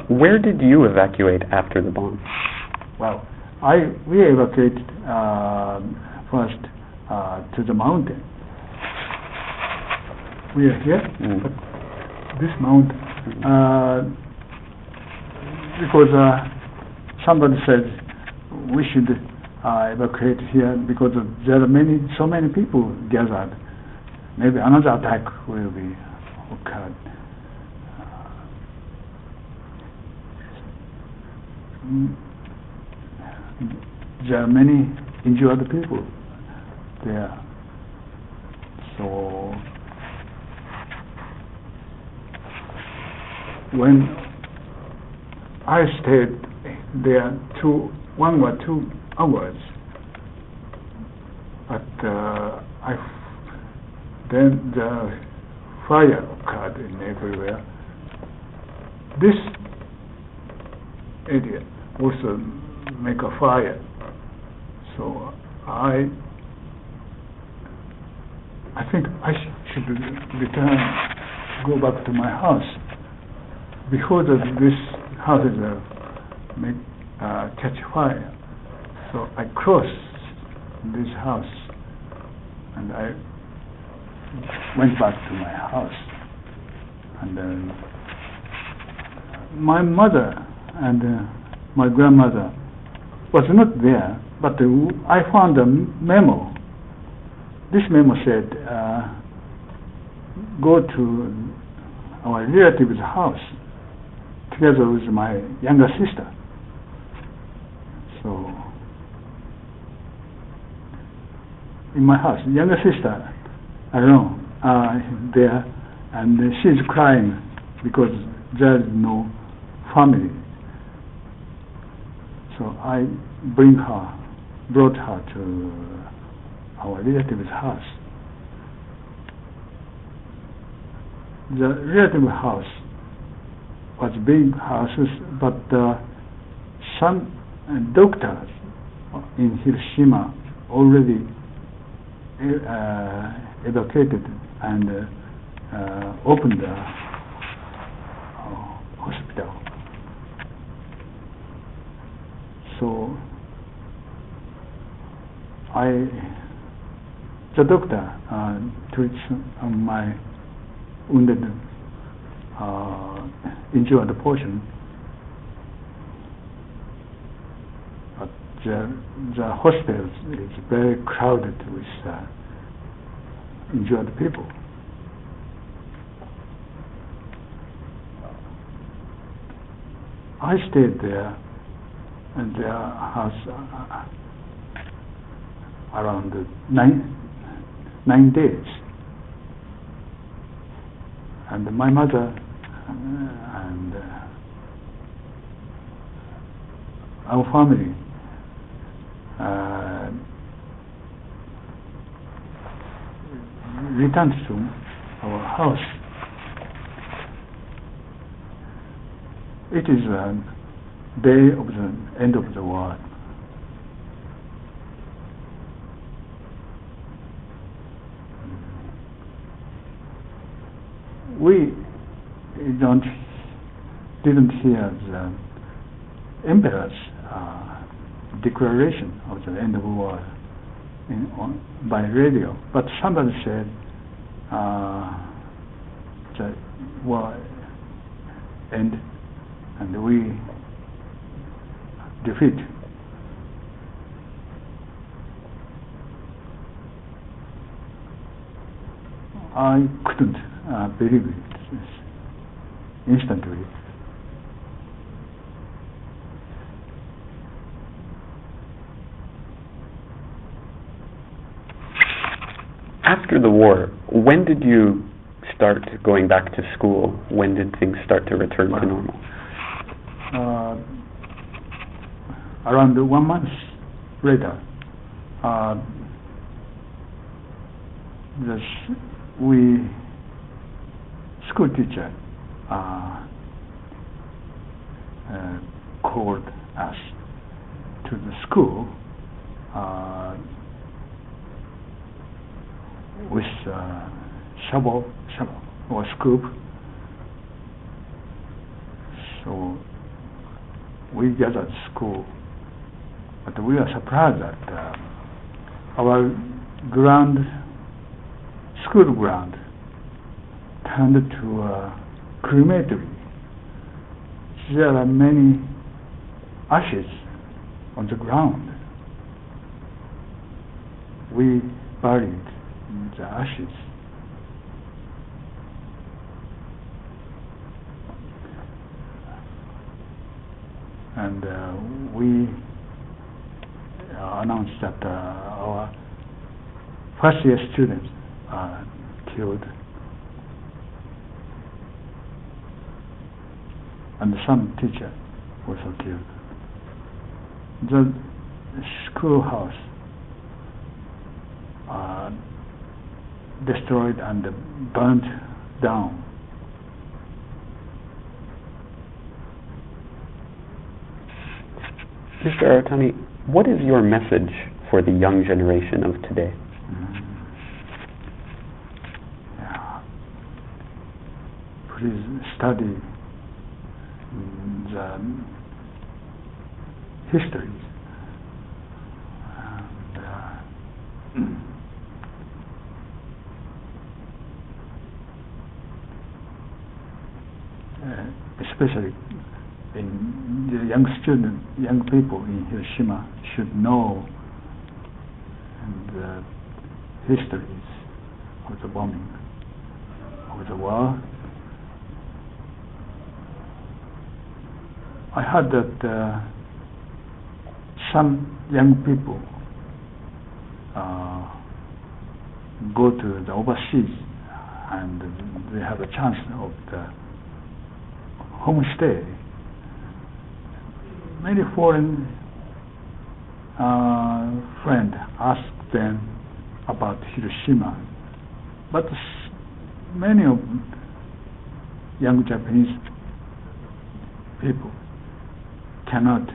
Where did you evacuate after the bomb? Well, we evacuated first to the mountain. We are here, but this mountain, because somebody said we should evacuate here because there are so many people gathered. Maybe another attack will be occurred. There are many injured people there. So when I stayed there 1 or 2 hours, but then the fire occurred everywhere. This area also make a fire, so I think I should return, go back to my house. Before this house is catch fire, so I crossed this house and I went back to my house. And my mother and my grandmother was not there, but I found a memo. This memo said, go to our relative's house together with my younger sister. So in my house, younger sister alone there, and she's crying because there is no family. So I brought her to our relative's house. The relative house was big houses, but some doctors in Hiroshima already evacuated and opened the hospital. So the doctor treats my wounded, injured portion, but the hospital is very crowded with injured people. I stayed there and their house around 9 days, and my mother and our family returned to our house. It is a day of the end of the war. We didn't hear the emperor's declaration of the end of the war by radio, but somebody said the war end and we defeat. I couldn't believe it instantly. After the war, when did you start going back to school? When did things start to return to normal? Around 1 month later, the school teacher called us to the school with shovel or scoop. So we gathered school, but we were surprised that our school ground turned to a crematory. There are many ashes on the ground. We buried the ashes. And we announced that our first year students are killed, and some teacher also killed. The schoolhouse destroyed and burnt down. Mr. Aratani, what is your message for the young generation of today? Please study the history. Especially in the young people in Hiroshima should know the histories of the bombing of the war. I heard that some young people go to the overseas and they have a chance of the homestay. Many foreign friends asked them about Hiroshima, but many of young Japanese people cannot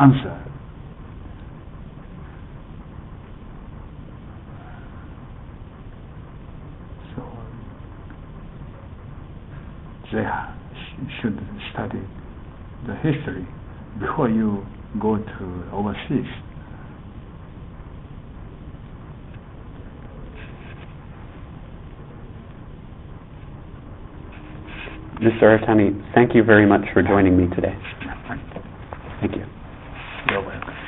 answer. So they should study the history before you go to overseas. Mr. Aratani, thank you very much for joining me today. Thank you. You're welcome.